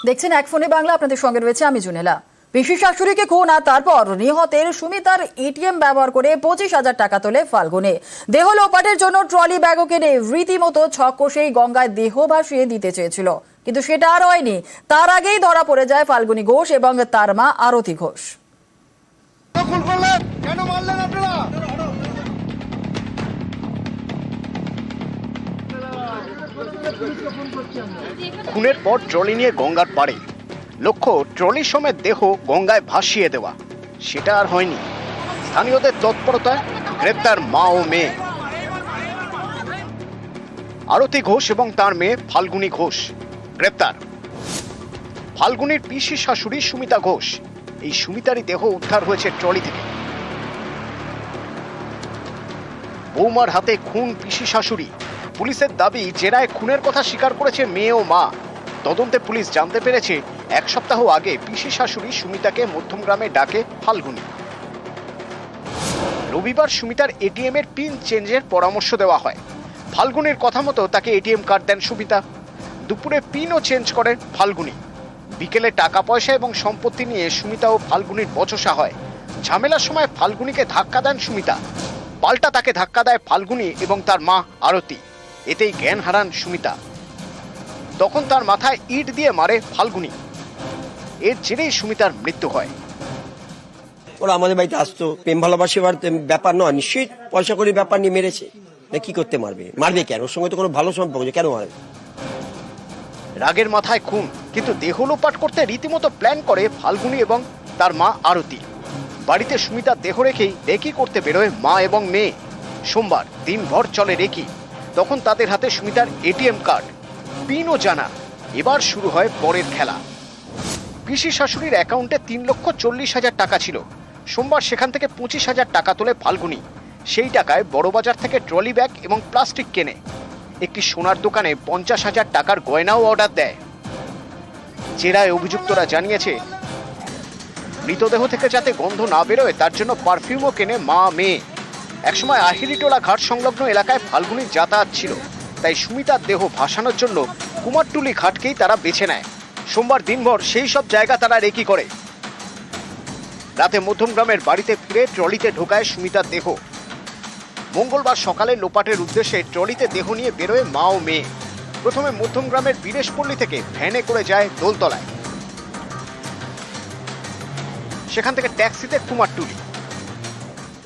দেখছেন এক ফোনে বাংলা, আপনাদের সঙ্গে রয়েছে আমি জুনেলা। পিসি শাশুড়িকে খুন আর তারপর নিহতের সুমিতার এটিএম ব্যবহার করে 25,000 টাকা তোলে ফাল্গুনে। দেহ লোপাটের জন্য ট্রলি ব্যাগও কিনে রীতিমতো ছক কষেই গঙ্গায় দেহ ভাসিয়ে দিতে চেয়েছিল, কিন্তু সেটা আর হয়নি। তার আগেই ধরা পড়ে যায় ফাল্গুনী ঘোষ এবং তার মা আরতি ঘোষ। খুনের পর ট্রলি নিয়ে গঙ্গার পাড়ে, লক্ষ্য ট্রলি সমেত দেহ গঙ্গায় ভাসিয়ে দেওয়া। সেটা আর হয়নি। স্থানীয়দের তৎপরতায় গ্রেপ্তার মা ও মেয়ে। আরতি ঘোষ এবং তার মেয়ে ফাল্গুনী ঘোষ গ্রেপ্তার। ফাল্গুনীর পিসি শাশুড়ি সুমিতা ঘোষ। এই সুমিতারই দেহ উদ্ধার হয়েছে ট্রলি থেকে। বৌমার হাতে খুন পিসি শাশুড়ি। পুলিশের দাবি, জেরায় খুনের কথা স্বীকার করেছে মেয়ে ও মা। তদন্তে পুলিশ জানতে পেরেছে, এক সপ্তাহ আগে পিসি শাশুড়ি সুমিতাকে মধ্যমগ্রামে ডাকে ফাল্গুনী। রবিবার সুমিতার এটিএম এর পিন চেঞ্জের পরামর্শ দেওয়া হয়। ফাল্গুনীর কথা মতো তাকে এটিএম কার্ড দেন সুমিতা। দুপুরে পিনও চেঞ্জ করেন ফাল্গুনী। বিকেলে টাকা পয়সা এবং সম্পত্তি নিয়ে সুমিতা ও ফাল্গুনীর বচসা হয়। ঝামেলার সময় ফাল্গুনীকে ধাক্কা দেন সুমিতা। পাল্টা তাকে ধাক্কা দেয় ফাল্গুনী এবং তার মা আরতি। এতেই জ্ঞান হারান সুমিতা। তখন তার মাথায় ইট দিয়ে মারে ফাল্গুনী। এর জেরেই সুমিতার মৃত্যু হয়। ওরা আমাদের বাড়িতে আসতো, প্রেম ভালোবাসার ব্যাপার নয়, নিশ্চয়ই পয়সা করে ব্যাপার নিয়ে মেরেছে। কি করতে মারবে? মারবে কেন? ওর সঙ্গে তো কোনো ভালো সম্পর্ক, কেন মারবে? রাগের মাথায় খুন, কিন্তু দেহ লোপাট করতে রীতিমতো প্ল্যান করে ফাল্গুনী এবং তার মা আরতি। বাড়িতে সুমিতার দেহ রেখেই রেকি করতে বেরোয় মা এবং মেয়ে। সোমবার দিনভর চলে রেকি। তখন তাদের হাতে সুমিতার এটিএম কার্ড, পিনও জানা। এবার শুরু হয় পরের খেলা। পিসি শাশুড়ির অ্যাকাউন্টে 3,40,000 টাকা ছিল। সোমবার সেখান থেকে 25,000 টাকা তোলে ফাল্গুনী। সেই টাকায় বড়বাজার থেকে ট্রলি ব্যাগ এবং প্লাস্টিক কেনে। একটি সোনার দোকানে 50,000 টাকার গয়নাও অর্ডার দেয়। জেরায় অভিযুক্তরা জানিয়েছে, মৃতদেহ থেকে যাতে গন্ধ না বেরোয় তার জন্য পারফিউমও কেনে মা মেয়ে। একসময় আহিরিটোলা ঘাট সংলগ্ন এলাকায় ফাল্গুনীর যাতায়াত ছিল, তাই সুমিতার দেহ ভাসানোর জন্য কুমারটুলি ঘাটকেই তারা বেছে নেয়। সোমবার দিনভর সেই সব জায়গা তারা রেকি করে। রাতে মধ্যমগ্রামের বাড়িতে ফিরে ট্রলিতে ঢোকায় সুমিতার দেহ। মঙ্গলবার সকালে লোপাটের উদ্দেশ্যে ট্রলিতে দেহ নিয়ে বেরোয় মা ও মেয়ে। প্রথমে মধ্যমগ্রামের বীরেশপল্লী থেকে ভ্যানে করে যায় দোলতলায়, সেখান থেকে ট্যাক্সিতে কুমারটুলি।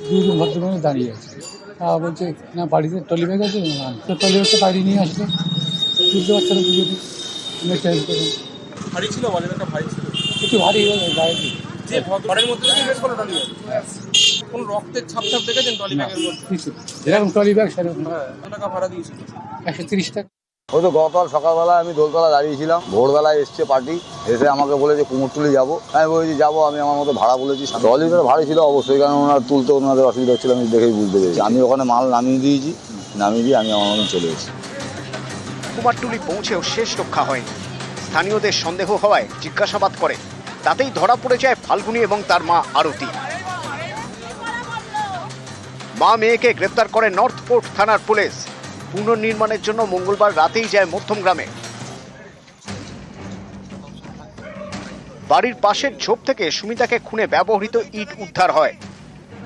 দুজন ভদ্রলোক দাঁড়িয়ে আছে, বলছে না বাড়িতে ট্রলি ব্যাগ আছে, তো ট্রলি ব্যাগটা বাইরে নিয়ে আসলো। বুঝতে পারছে না পুজোটি চেঞ্জ করুন। ভারী ছিল, বলেন একটা ভারী ছিল, একটু ভারী গায়ে যে ঘরের মধ্যে থেকে বেশ করে ট্রলি ব্যাগ। কোন রক্তের ছাপ দেখেছেন ট্রলি ব্যাগের মধ্যে? যেরকম ট্রলি ব্যাগ সেরকম। কত টাকা ভাড়া দিয়েছিল? 130 টাকা। ও তো গতকাল সকালবেলায় আমি দোলতলা দাঁড়িয়েছিলাম, ভোরবেলায় এসছে পার্টি, এসে আমাকে বলেছে কুমোরটুলি যাবো। আমি বলেছি যাবো, আমি আমার মতো ভাড়া বলেছি। ট্রলিটা ভারী ছিল অবশ্যই, কারণ ওনারা তুলতে ওনাদের অসুবিধা হচ্ছিল, আমি দেখেই বুঝতে পেরেছি। আমি ওখানে মাল নামিয়ে দিয়েছি, নামিয়ে দিয়ে আমি আমার মতন চলে এসেছি। কুমারটুলি পৌঁছেও শেষ রক্ষা হয়নি। স্থানীয়দের সন্দেহ হওয়ায় জিজ্ঞাসাবাদ করে, তাতেই ধরা পড়ে যায় ফাল্গুনী এবং তার মা আরতি। মা মেয়েকে গ্রেপ্তার করে নর্থ পোর্ট থানার পুলিশ। পুনর্নির্মাণের জন্য মঙ্গলবার রাতেই যায় মধ্যমগ্রামে। বাড়ির পাশের ঝোপ থেকে সুমিতাকে খুনে ব্যবহৃত ইট উদ্ধার হয়।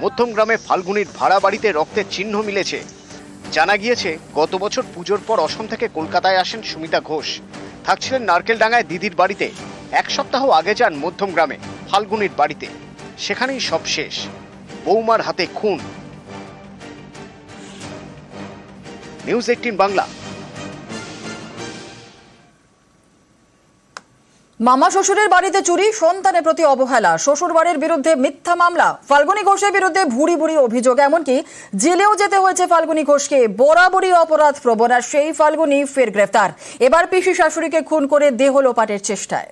মধ্যমগ্রামে ফাল্গুনীর ভাড়া বাড়িতে রক্তের চিহ্ন মিলেছে। জানা গিয়েছে, গত বছর পুজোর পর অসম থেকে কলকাতায় আসেন সুমিতা ঘোষ। থাকছিলেন নারকেলডাঙ্গায় দিদির বাড়িতে। এক সপ্তাহ আগে যান মধ্যমগ্রামে ফাল্গুনীর বাড়িতে। সেখানেই সব শেষ। বৌমার হাতে খুন। নিউজ 18 বাংলা। মামা শ্বশুরের বাড়িতে চুরি, সন্তানের প্রতি অবহেলা, শ্বশুর বাড়ির বিরুদ্ধে মিথ্যা মামলা। ফাল্গুনী ঘোষের বিরুদ্ধে ভুরি ভুরি অভিযোগ, এমনকি জেলেও যেতে হয়েছে ফাল্গুনী ঘোষকে। বরাবরই অপরাধ প্রবণ আর সেই ফাল্গুনী ফের গ্রেফতার। এবার পিসি শাশুড়িকে খুন করে দেহ লোপাটের চেষ্টায়।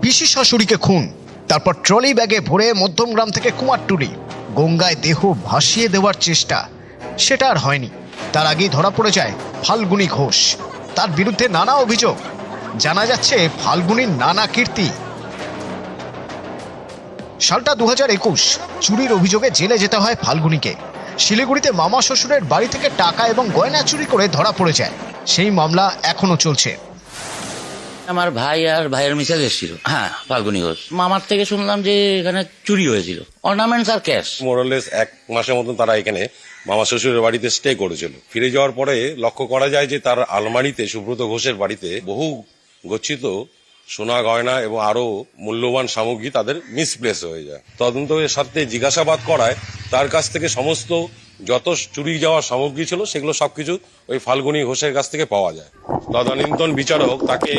পিসি শাশুড়িকে খুন, তারপর ট্রলি ব্যাগে ভরে মধ্যমগ্রাম থেকে কুমারটুলি গঙ্গায় দেহ ভাসিয়ে দেওয়ার চেষ্টা। সেটা আর হয়নি। তার আগেই ধরা পড়ে যায় ফাল্গুনী ঘোষ। তার বিরুদ্ধে নানা অভিযোগ, জানা যাচ্ছে ফাল্গুনীর নানা কীর্তি। সালটা 2021, চুরির অভিযোগে জেলে যেতে হয় ফাল্গুনীকে। শিলিগুড়িতে মামা শ্বশুরের বাড়ি থেকে টাকা এবং গয়না চুরি করে ধরা পড়ে যায়। সেই মামলা এখনো চলছে। আমার ভাই আর ভাইয়ের মিসেস এসেছিল, হ্যাঁ ফাল্গুনী ঘোষ। মামার থেকে শুনলাম যে এখানে চুরি হয়েছিল, অর্নামেন্টস আর ক্যাশ। মোরালেস 1 মাসের মতন তারা এখানে মামা শ্বশুরের বাড়িতে স্টে করেছিল। ফিরে যাওয়ার পরে লক্ষ্য করা যায় যে তার আলমারিতে, সুব্রত ঘোষের বাড়িতে বহু গচ্ছিত সোনা গয়না এবং আরো মূল্যবান সামগ্রী তাদের মিসপ্লেস হয়ে যায়। তদন্তের সাথে জিজ্ঞাসাবাদ করায় তার কাছ থেকে সমস্ত যত চুরি যাওয়া সামগ্রী ছিল সেগুলো সবকিছু ওই ফাল্গুনী ঘোষের কাছ থেকে পাওয়া যায়। তদানীন্তন বিচারক তাকে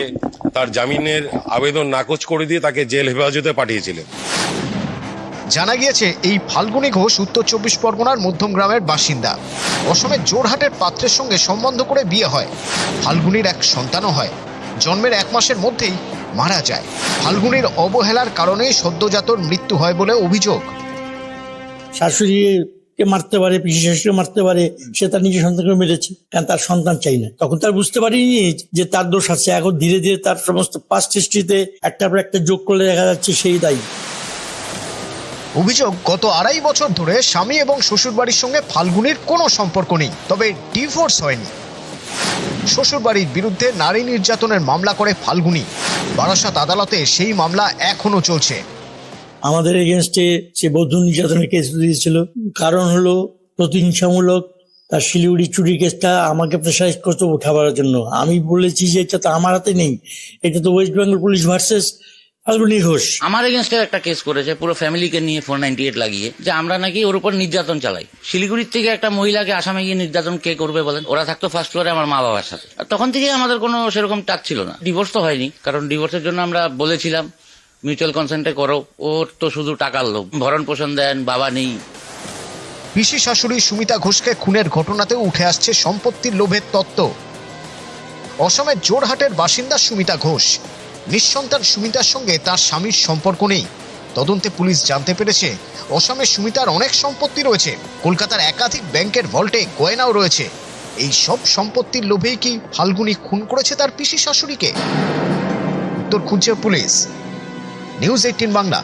তার জামিনের আবেদন নাকচ করে দিয়ে তাকে জেল হেফাজতে পাঠিয়েছিলেন। জানা গিয়েছে এই ফাল্গুনী ঘোষ উত্তর 24 পরগনার মধ্যম গ্রামের বাসিন্দা। অসমের জোরহাটের পাত্রের সঙ্গে সম্বন্ধ করে বিয়ে হয়। ফাল্গুনীর এক সন্তানও হয়। জন্মের 1 মাসের মধ্যেই মারা যায়। ফাল্গুনীর অবহেলার কারণে সদ্যজাতর মৃত্যু হয় বলে অভিযোগ। শাশুড়িকে মারতে পারে, পিসি শাশুড়িকে মারতে পারে, সে তার নিজের সন্তানকে মেরেছে, কারণ তার সন্তান চাই না। তখন তার বুঝতে পারিনি যে তার দোষ আছে। এখন ধীরে ধীরে তার সমস্ত পাস্ট হিস্ট্রিতে একটার পর একটা যোগ করলে দেখা যাচ্ছে সেই দায়ী। অভিযোগ, গত 2.5 বছর ধরে স্বামী এবং শ্বশুরবাড়ির সঙ্গে ফাল্গুনীর কোনো সম্পর্ক নেই, তবে ডিভোর্স হয়নি। শ্বশুরবাড়ির বিরুদ্ধে নারী নির্যাতনের মামলা করে ফাল্গুনী। বারাসাত আদালতে সেই মামলা এখনো চলছে। আমাদের এগেনস্টে সে বধূ নির্যাতনের কেস দিয়েছিল। কারণ হলো প্রতিহিংসামূলক। তার শিলিগুড়ি চুরি কেসটা আমাকে প্রেসারাইজ করতে উঠাবার জন্য। আমি বলেছি যে এটা তো আমার হাতে নেই, এটা তো West Bengal police versus Falguni Ghosh. আমার এগেনস্টে একটা কেস করেছে পুরো ফ্যামিলিকে নিয়ে 498 লাগিয়ে, যে আমরা নাকি ওর উপর নির্যাতন চালাই। শিলিগুড়ির থেকে একটা মহিলাকে আসামে গিয়ে নির্যাতন কে করবে বলেন? ওরা থাকতো ফার্স্ট ফ্লোরে আমার মা বাবার সাথে। আর তখন থেকে আমাদের কোনো সেরকম টাচ ছিল না। ডিভোর্স তো হয়নি, কারণ ডিভোর্সের জন্য আমরা বলেছিলাম মিউচুয়াল কনসেন্টে করো। ওর তো শুধু টাকার লোভ, ভরণ পোষণ দেন, বাবা নেই। পিসি শাশুড়ি সুমিতা ঘোষকে খুনের ঘটনাতেও উঠে আসছে সম্পত্তির লোভের তত্ত্ব। অসমের জোরহাটের বাসিন্দা সুমিতা ঘোষ। নিঃসন্তান সুমিতার সঙ্গে তার স্বামীর সম্পর্ক নেই। তদন্তে পুলিশ জানতে পেরেছে অসমে সুমিতার অনেক সম্পত্তি রয়েছে। কলকাতার একাধিক ব্যাংকের ভল্টে গয়নাও রয়েছে। এই সব সম্পত্তির লোভেই কি ফাল্গুনী খুন করেছে তার পিসি শাশুড়িকে? উত্তর খুঁজছে পুলিশ। নিউজ 18 বাংলা।